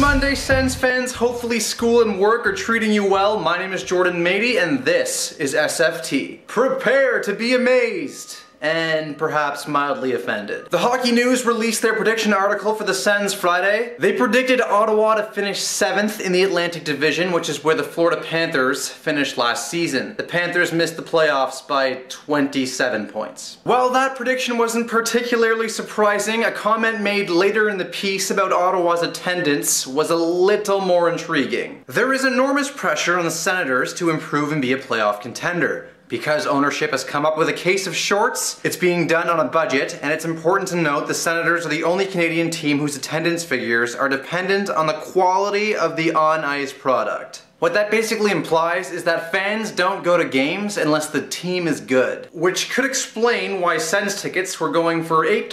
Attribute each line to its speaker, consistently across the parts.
Speaker 1: Monday, Sens fans. Hopefully school and work are treating you well. My name is Jordan Mady, and this is SFT. Prepare to be amazed and perhaps mildly offended. The Hockey News released their prediction article for the Sens Friday. They predicted Ottawa to finish 7th in the Atlantic Division, which is where the Florida Panthers finished last season. The Panthers missed the playoffs by 27 points. While that prediction wasn't particularly surprising, a comment made later in the piece about Ottawa's attendance was a little more intriguing. There is enormous pressure on the Senators to improve and be a playoff contender. Because ownership has come up with a case of shorts, it's being done on a budget, and it's important to note the Senators are the only Canadian team whose attendance figures are dependent on the quality of the on-ice product. What that basically implies is that fans don't go to games unless the team is good. Which could explain why Sens tickets were going for $8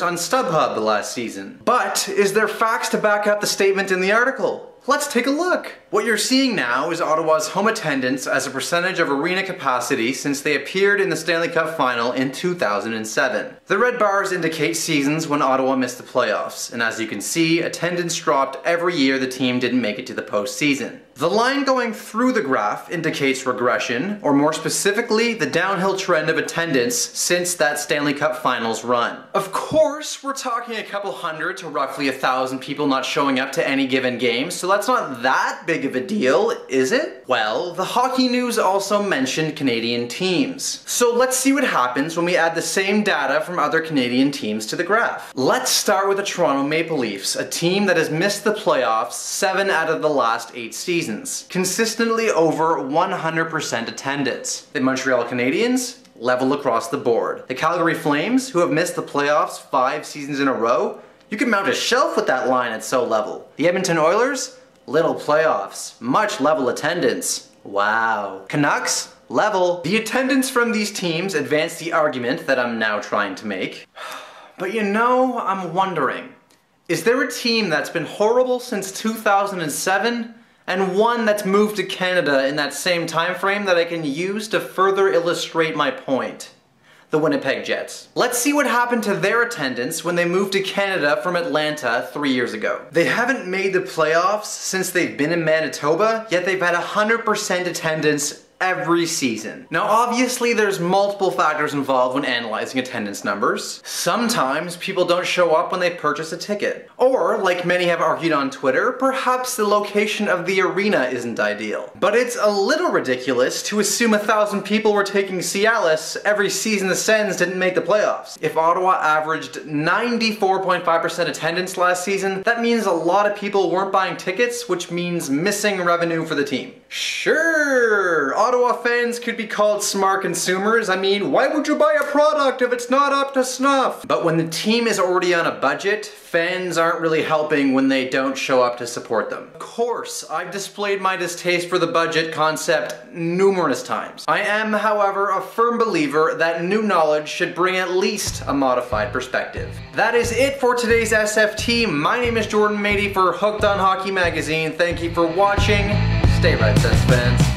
Speaker 1: on StubHub the last season. But is there facts to back up the statement in the article? Let's take a look. What you're seeing now is Ottawa's home attendance as a percentage of arena capacity since they appeared in the Stanley Cup Final in 2007. The red bars indicate seasons when Ottawa missed the playoffs, and as you can see, attendance dropped every year the team didn't make it to the postseason. The line going through the graph indicates regression, or more specifically, the downhill trend of attendance since that Stanley Cup Finals run. Of course, we're talking a couple hundred to roughly 1,000 people not showing up to any given game, so that's not that big of a deal, is it? Well, the Hockey News also mentioned Canadian teams. So let's see what happens when we add the same data from other Canadian teams to the graph. Let's start with the Toronto Maple Leafs, a team that has missed the playoffs 7 out of the last 8 seasons, consistently over 100% attendance. The Montreal Canadiens, level across the board. The Calgary Flames, who have missed the playoffs 5 seasons in a row, you can mount a shelf with that line, it's so level. The Edmonton Oilers, little playoffs, much level attendance. Wow. Canucks, level. The attendance from these teams advanced the argument that I'm now trying to make. But you know, I'm wondering, is there a team that's been horrible since 2007 and one that's moved to Canada in that same time frame that I can use to further illustrate my point? The Winnipeg Jets. Let's see what happened to their attendance when they moved to Canada from Atlanta 3 years ago. They haven't made the playoffs since they've been in Manitoba, yet they've had 100% attendance every season. Now obviously there's multiple factors involved when analyzing attendance numbers. Sometimes people don't show up when they purchase a ticket. Or, like many have argued on Twitter, perhaps the location of the arena isn't ideal. But it's a little ridiculous to assume 1,000 people were taking Cialis every season the Sens didn't make the playoffs. If Ottawa averaged 94.5% attendance last season, that means a lot of people weren't buying tickets, which means missing revenue for the team. Sure, Ottawa fans could be called smart consumers. I mean, why would you buy a product if it's not up to snuff? But when the team is already on a budget, fans aren't really helping when they don't show up to support them. Of course, I've displayed my distaste for the budget concept numerous times. I am, however, a firm believer that new knowledge should bring at least a modified perspective. That is it for today's SFT. My name is Jordan Mady for Hooked on Hockey Magazine. Thank you for watching. Stay red, Sens fans.